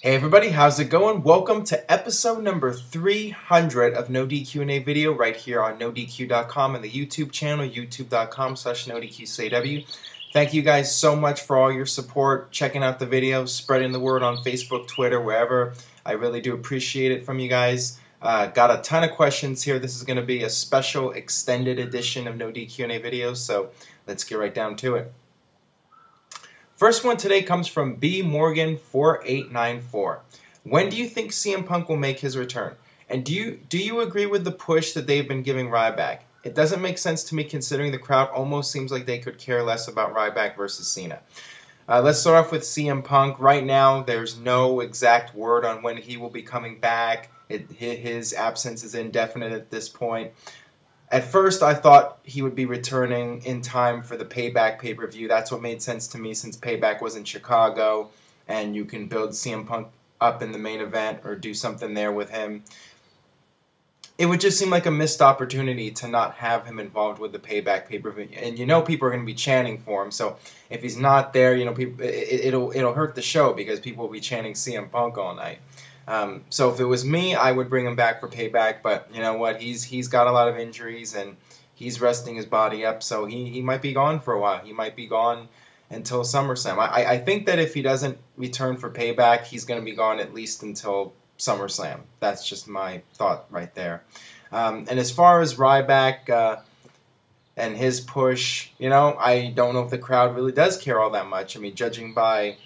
Hey everybody, how's it going? Welcome to episode number 300 of NoDQ&A video right here on NoDQ.com and the YouTube channel, youtube.com/NoDQCW. Thank you guys so much for all your support, checking out the videos, spreading the word on Facebook, Twitter, wherever. I really do appreciate it from you guys. Got a ton of questions here. This is going to be a special extended edition of NoDQ&A videos, so let's get right down to it. First one today comes from B Morgan 4894. When do you think CM Punk will make his return? And do you agree with the push that they've been giving Ryback? It doesn't make sense to me considering the crowd almost seems like they could care less about Ryback versus Cena. Let's start off with CM Punk. Right now, there's no exact word on when he will be coming back. His absence is indefinite at this point. At first, I thought he would be returning in time for the Payback pay-per-view. That's what made sense to me since Payback was in Chicago, and you can build CM Punk up in the main event or do something there with him. It would just seem like a missed opportunity to not have him involved with the Payback pay-per-view. And you know people are going to be chanting for him, so if he's not there, you know it'll hurt the show because people will be chanting CM Punk all night. So if it was me, I would bring him back for Payback, but you know what, he's got a lot of injuries and he's resting his body up, so he might be gone for a while. He might be gone until SummerSlam. I think that if he doesn't return for Payback, he's going to be gone at least until SummerSlam. That's just my thought right there. And as far as Ryback and his push, you know, I don't know if the crowd really does care all that much. I mean, judging by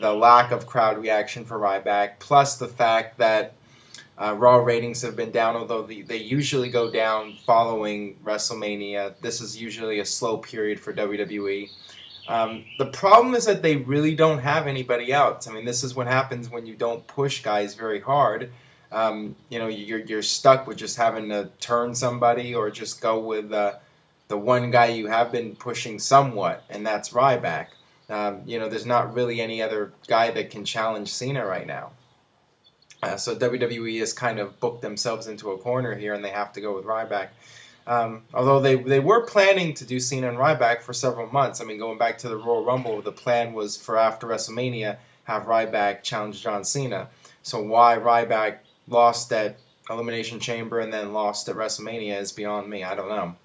the lack of crowd reaction for Ryback, plus the fact that Raw ratings have been down, although they usually go down following WrestleMania. This is usually a slow period for WWE. The problem is that they really don't have anybody else. I mean, this is what happens when you don't push guys very hard. You know, you're stuck with just having to turn somebody or just go with the one guy you have been pushing somewhat, and that's Ryback. You know, there's not really any other guy that can challenge Cena right now. So WWE has kind of booked themselves into a corner here, and they have to go with Ryback. Although they were planning to do Cena and Ryback for several months. I mean, going back to the Royal Rumble, the plan was for after WrestleMania, have Ryback challenge John Cena. So why Ryback lost at Elimination Chamber and then lost at WrestleMania is beyond me. I don't know.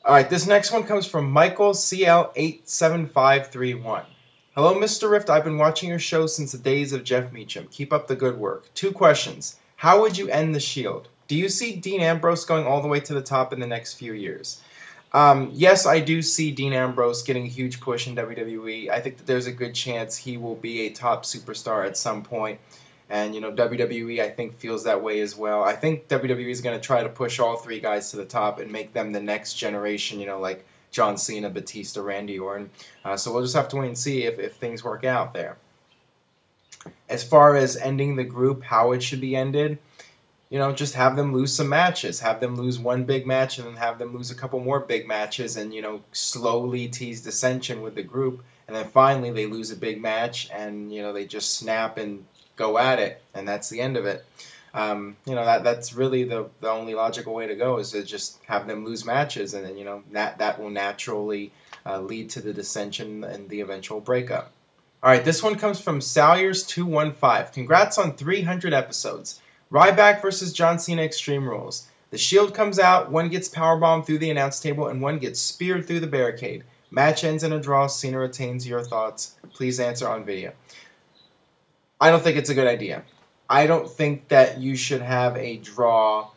Alright, this next one comes from Michael CL87531. Hello, Mr. Rift. I've been watching your show since the days of Jeff Meacham. Keep up the good work. 2 questions. How would you end the Shield? Do you see Dean Ambrose going all the way to the top in the next few years? Yes, I do see Dean Ambrose getting a huge push in WWE. I think that there's a good chance he will be a top superstar at some point. And, you know, WWE, I think, feels that way as well. I think WWE is going to try to push all 3 guys to the top and make them the next generation, you know, like John Cena, Batista, Randy Orton. So we'll just have to wait and see if things work out there. As far as ending the group, how it should be ended, you know, just have them lose some matches. Have them lose one big match and then have them lose a couple more big matches and, you know, slowly tease dissension with the group. And then finally they lose a big match and, you know, they just snap and go at it, and that's the end of it. You know, that's really the only logical way to go is to just have them lose matches, and then, you know, that will naturally lead to the dissension and the eventual breakup. Alright, this one comes from Salyers215. Congrats on 300 episodes. Ryback versus John Cena Extreme Rules. The Shield comes out, one gets powerbombed through the announce table, and one gets speared through the barricade. Match ends in a draw. Cena retains. Your thoughts? Please answer on video. I don't think it's a good idea. I don't think that you should have a draw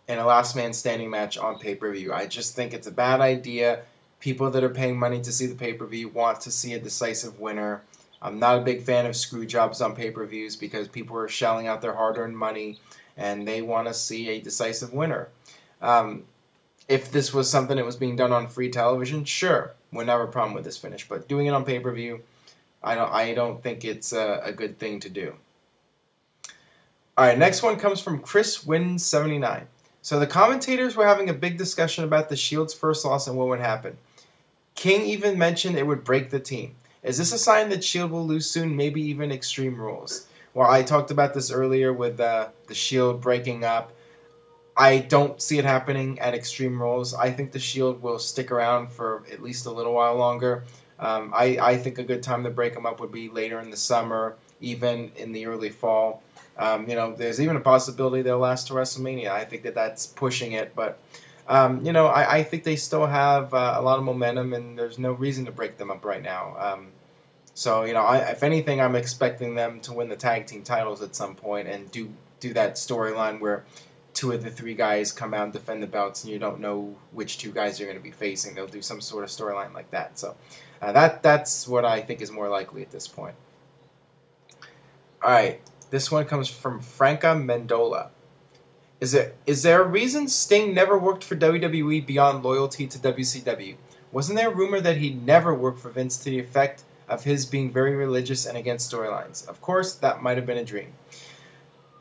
in a last man standing match on pay-per-view. I just think it's a bad idea. People that are paying money to see the pay-per-view want to see a decisive winner. I'm not a big fan of screw jobs on pay-per-views because people are shelling out their hard-earned money and they want to see a decisive winner. If this was something that was being done on free television, sure, wouldn't have a problem with this finish. But doing it on pay-per-view, I don't think it's a good thing to do. Alright, next one comes from ChrisWin79. So the commentators were having a big discussion about the Shield's first loss and what would happen. King even mentioned it would break the team. Is this a sign that Shield will lose soon, maybe even Extreme Rules? Well, I talked about this earlier with the Shield breaking up. I don't see it happening at Extreme Rules. I think the Shield will stick around for at least a little while longer. I think a good time to break them up would be later in the summer even in the early fall. There's even a possibility they'll last to WrestleMania. I think that that's pushing it, but I think they still have a lot of momentum, and there's no reason to break them up right now. If anything, I'm expecting them to win the tag team titles at some point and do that storyline where two of the three guys come out and defend the belts, and you don't know which two guys you're going to be facing. They'll do some sort of storyline like that. So that's what I think is more likely at this point. All right, this one comes from Franca Mendola. Is there a reason Sting never worked for WWE beyond loyalty to WCW? Wasn't there a rumor that he never worked for Vince to the effect of his being very religious and against storylines? Of course, that might have been a dream.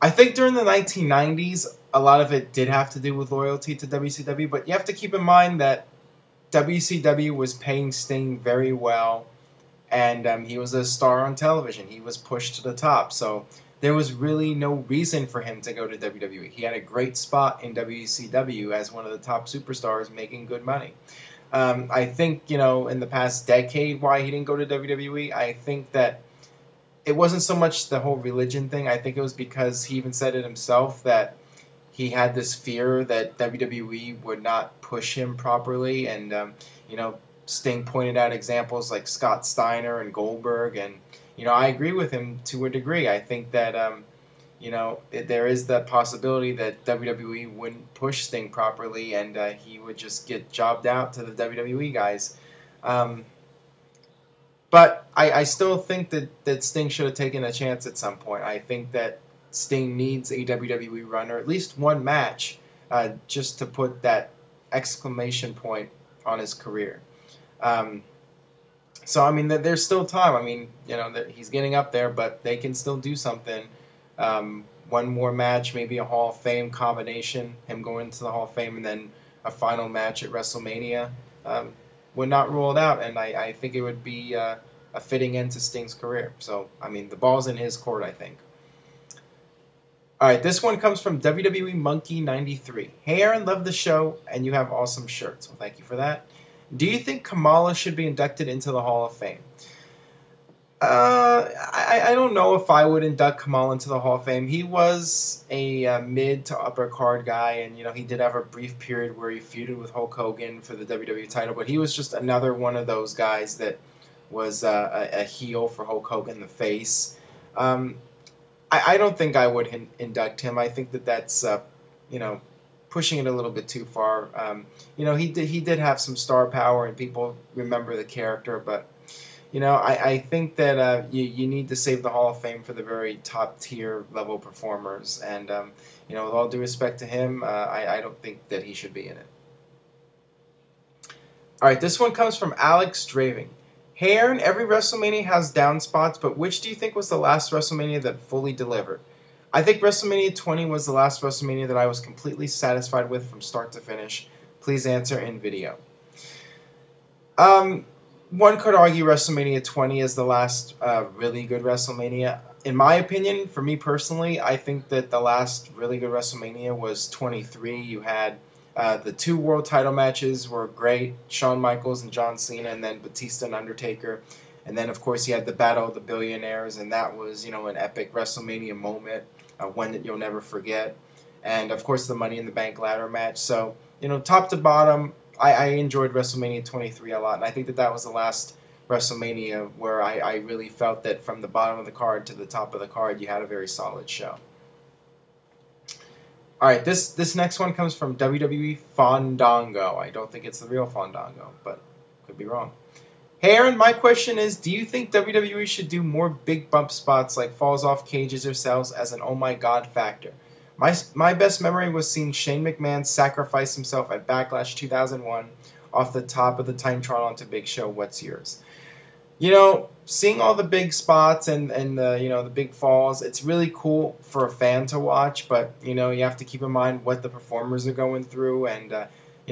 I think during the 1990s, a lot of it did have to do with loyalty to WCW, but you have to keep in mind that WCW was paying Sting very well, and he was a star on television. He was pushed to the top, so there was really no reason for him to go to WWE. He had a great spot in WCW as one of the top superstars making good money. I think, in the past decade, why he didn't go to WWE, I think that it wasn't so much the whole religion thing. I think it was because he even said it himself that he had this fear that WWE would not push him properly. And, Sting pointed out examples like Scott Steiner and Goldberg. And, I agree with him to a degree. I think that, there is the possibility that WWE wouldn't push Sting properly and he would just get jobbed out to the WWE guys. But I still think that Sting should have taken a chance at some point. I think that Sting needs a WWE run, or at least one match, just to put that exclamation point on his career. There's still time. He's getting up there, but they can still do something. One more match, maybe a Hall of Fame combination, him going into the Hall of Fame, and then a final match at WrestleMania. Would not rule it out, and I think it would be a fitting end to Sting's career. So, the ball's in his court, I think. All right, this one comes from WWE Monkey 93. Hey, Aaron, love the show, and you have awesome shirts. Well, thank you for that. Do you think Kamala should be inducted into the Hall of Fame? I don't know if I would induct Kamala into the Hall of Fame. He was a mid to upper card guy, and he did have a brief period where he feuded with Hulk Hogan for the WWE title, but he was just another one of those guys that was a heel for Hulk Hogan, the face. I don't think I would induct him. I think that's pushing it a little bit too far. He did have some star power, and people remember the character, but I think that you need to save the Hall of Fame for the very top tier level performers. And, with all due respect to him, I don't think that he should be in it. All right, this one comes from Alex Draving. Hey, Aaron, every WrestleMania has down spots, but which do you think was the last WrestleMania that fully delivered? I think WrestleMania 20 was the last WrestleMania that I was completely satisfied with from start to finish. Please answer in video. One could argue WrestleMania 20 is the last really good WrestleMania. In my opinion, for me personally, I think that the last really good WrestleMania was 23. You had the two world title matches were great, Shawn Michaels and John Cena, and then Batista and Undertaker. And then, of course, you had the Battle of the Billionaires, and that was, an epic WrestleMania moment, one that you'll never forget. And, of course, the Money in the Bank ladder match. So, top to bottom, I enjoyed WrestleMania 23 a lot, and I think that was the last WrestleMania where I really felt that from the bottom of the card to the top of the card, you had a very solid show. All right, this next one comes from WWE Fandango. I don't think it's the real Fandango, but could be wrong. Hey, Aaron, my question is, do you think WWE should do more big bump spots like falls off cages or cells as an oh my god factor? My best memory was seeing Shane McMahon sacrifice himself at Backlash 2001 off the top of the Titantron onto Big Show. What's yours? Seeing all the big spots and the big falls, it's really cool for a fan to watch, but, you have to keep in mind what the performers are going through, and,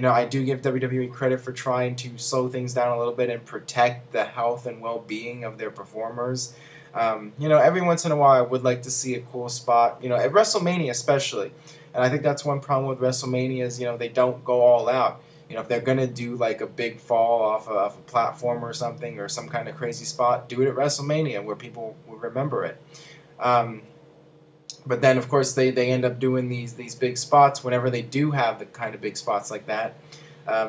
I do give WWE credit for trying to slow things down a little bit and protect the health and well-being of their performers. Every once in a while I would like to see a cool spot, at WrestleMania especially. And I think that's one problem with WrestleMania is, they don't go all out. You know, if they're gonna do like a big fall off of a platform or something, or some kind of crazy spot, do it at WrestleMania where people will remember it. But then, of course, they end up doing these big spots whenever they do have the kind of big spots like that.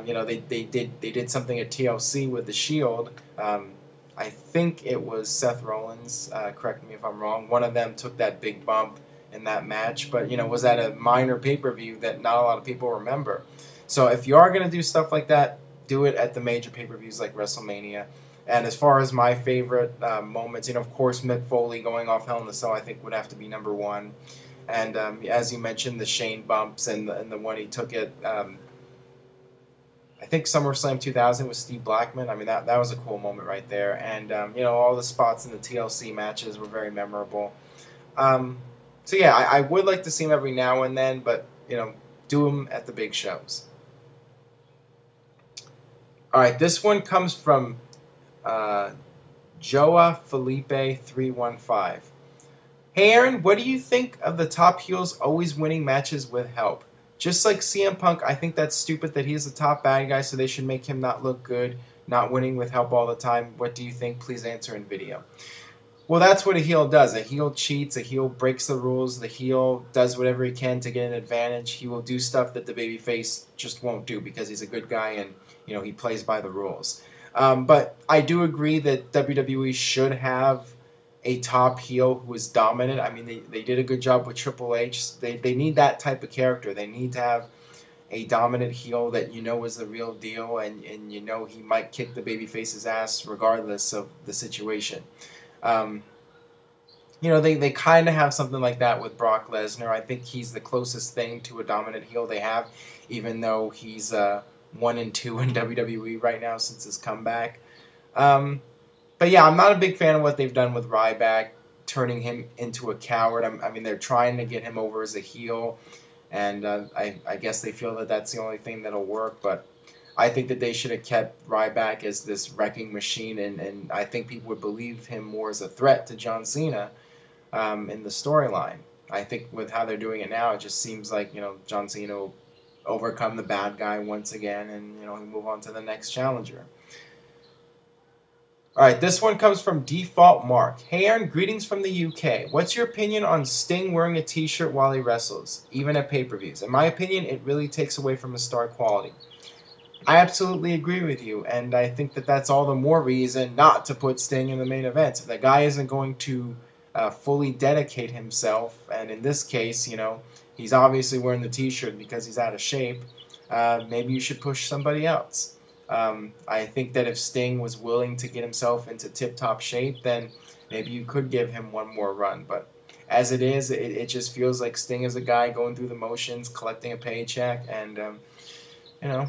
You know, they did something at TLC with the Shield. I think it was Seth Rollins. Correct me if I'm wrong. One of them took that big bump in that match, but you know, was at a minor pay-per-view that not a lot of people remember. So if you are gonna do stuff like that, do it at the major pay-per-views like WrestleMania. And as far as my favorite moments, you know, of course, Mick Foley going off Hell in a Cell, I think would have to be number one. And as you mentioned, the Shane bumps and the one he took at I think SummerSlam 2000 with Steve Blackman. I mean, that was a cool moment right there. And you know, all the spots in the TLC matches were very memorable. So yeah, I would like to see him every now and then, but you know, do him at the big shows. All right, this one comes from Joa Felipe 315. Hey Aaron, what do you think of the top heels always winning matches with help? Just like CM Punk, I think that's stupid that he's the top bad guy, so they should make him not look good, not winning with help all the time. What do you think? Please answer in video. Well, that's what a heel does. A heel cheats, a heel breaks the rules, the heel does whatever he can to get an advantage. He will do stuff that the babyface just won't do because he's a good guy and you know he plays by the rules. But I do agree that WWE should have a top heel who is dominant. I mean, they did a good job with Triple H. They need that type of character. They need to have a dominant heel that you know is the real deal, and you know he might kick the babyface's ass regardless of the situation. You know, they kind of have something like that with Brock Lesnar. I think he's the closest thing to a dominant heel they have, even though he's 1 and 2 in WWE right now since his comeback. But yeah, I'm not a big fan of what they've done with Ryback, turning him into a coward. I mean, they're trying to get him over as a heel, and I guess they feel that that's the only thing that'll work. But I think that they should have kept Ryback as this wrecking machine, and I think people would believe him more as a threat to John Cena in the storyline. I think with how they're doing it now, it just seems like, you know, John Cena will overcome the bad guy once again, and you know, he'll move on to the next challenger. Alright, this one comes from Default Mark. Hey Aaron, greetings from the UK. What's your opinion on Sting wearing a t-shirt while he wrestles, even at pay-per-views? In my opinion, it really takes away from his star quality. I absolutely agree with you, and I think that that's all the more reason not to put Sting in the main events. If the guy isn't going to fully dedicate himself, and in this case, you know, he's obviously wearing the t-shirt because he's out of shape, maybe you should push somebody else. I think that if Sting was willing to get himself into tip-top shape, then maybe you could give him one more run. But as it is, it just feels like Sting is a guy going through the motions, collecting a paycheck, and, you know,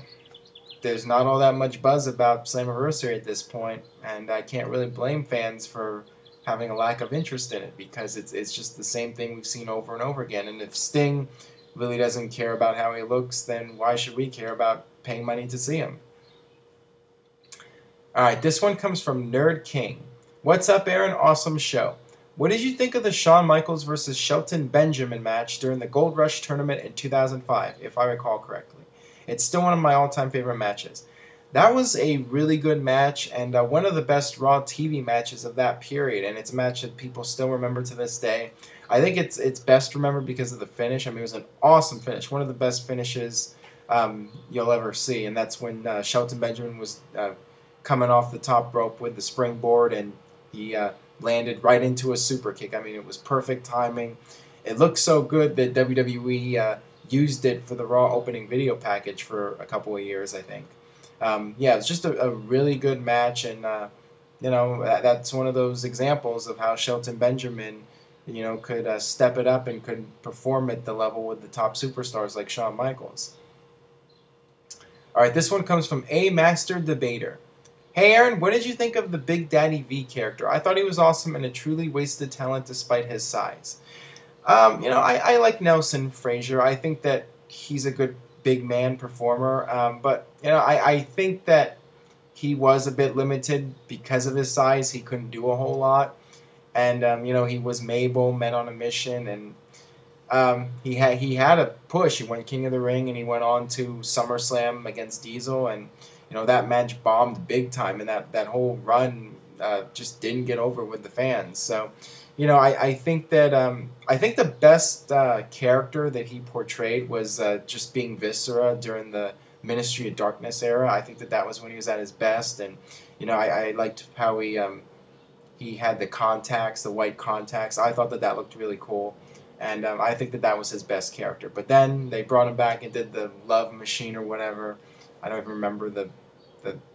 there's not all that much buzz about Slammiversary at this point, and I can't really blame fans for having a lack of interest in it because it's just the same thing we've seen over and over again. And if Sting really doesn't care about how he looks, then why should we care about paying money to see him? Alright, this one comes from Nerd King. What's up, Aaron? Awesome show. What did you think of the Shawn Michaels versus Shelton Benjamin match during the Gold Rush tournament in 2005, if I recall correctly? It's still one of my all-time favorite matches. That was a really good match and one of the best Raw TV matches of that period, and it's a match that people still remember to this day. I think it's best remembered because of the finish. I mean, it was an awesome finish, one of the best finishes you'll ever see, and that's when Shelton Benjamin was coming off the top rope with the springboard, and he landed right into a super kick. I mean, it was perfect timing. It looked so good that WWE used it for the Raw opening video package for a couple of years, I think. Yeah, it's just a really good match, and you know, that's one of those examples of how Shelton Benjamin, you know, could step it up and could perform at the level with the top superstars like Shawn Michaels. All right, this one comes from A Master Debater. Hey Aaron, what did you think of the Big Daddy V character? I thought he was awesome and a truly wasted talent despite his size. You know, I like Nelson Frazier. I think that he's a good big man performer, but you know, I think that he was a bit limited because of his size. He couldn't do a whole lot, and you know, he was Mabel, men on a mission, and he had a push. He went King of the Ring, and he went on to SummerSlam against Diesel, and that match bombed big time, and that whole run just didn't get over with the fans. So, I think that I think the best character that he portrayed was just being Viscera during the Ministry of Darkness era. I think that was when he was at his best, and I liked how he had the contacts, the white contacts. I thought that looked really cool. And I think that was his best character. But then they brought him back and did the Love Machine or whatever. I don't even remember the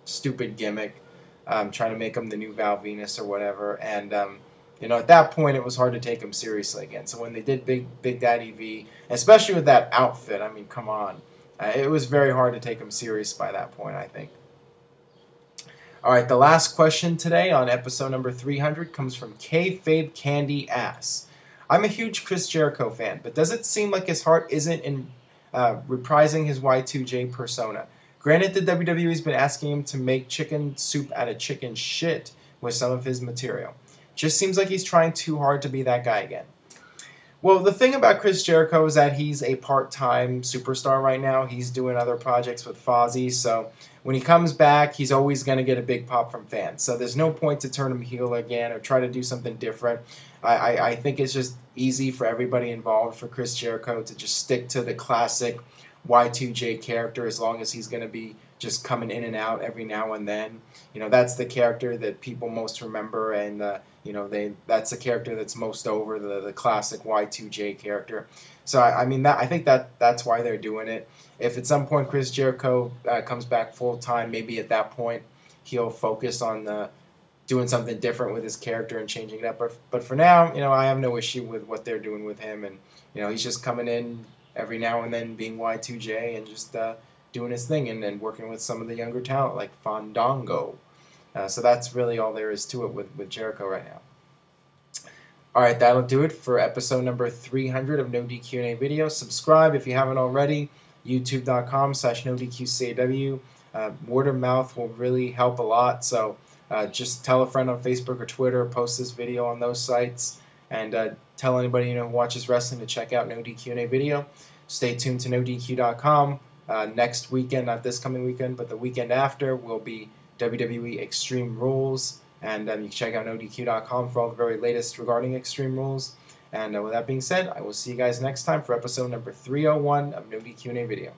stupid gimmick, trying to make him the new Val Venus or whatever. And at that point it was hard to take him seriously again. So when they did Big Daddy V, especially with that outfit, I mean, come on, it was very hard to take him serious by that point, I think. All right, the last question today on episode number 300 comes from Kayfabe Candy Ass. I'm a huge Chris Jericho fan, but does it seem like his heart isn't in reprising his Y2J persona? Granted, the WWE's been asking him to make chicken soup out of chicken shit with some of his material. Just seems like he's trying too hard to be that guy again. Well, the thing about Chris Jericho is that he's a part-time superstar right now. He's doing other projects with Fozzy, so when he comes back, he's always going to get a big pop from fans. So there's no point to turn him heel again or try to do something different. I think it's just easy for everybody involved, for Chris Jericho, to just stick to the classic Y2J character as long as he's going to be just coming in and out every now and then. That's the character that people most remember, and that's the character that's most over, the classic Y2J character. So I think that's why they're doing it. If at some point Chris Jericho comes back full time, maybe at that point he'll focus on doing something different with his character and changing it up. But for now, I have no issue with what they're doing with him, and he's just coming in every now and then being Y2J and just doing his thing and working with some of the younger talent like Fandango. So that's really all there is to it with Jericho right now. All right, that'll do it for episode number 300 of NoDQ&A Video. Subscribe if you haven't already. YouTube.com/NoDQCAW. Word of mouth will really help a lot. So just tell a friend on Facebook or Twitter. Post this video on those sites, and tell anybody who watches wrestling to check out NoDQ&A Video. Stay tuned to NoDQ.com. Next weekend, not this coming weekend, but the weekend after, will be WWE Extreme Rules. And you can check out NoDQ.com for all the very latest regarding Extreme Rules. And with that being said, I will see you guys next time for episode number 301 of NoDQ&A Video.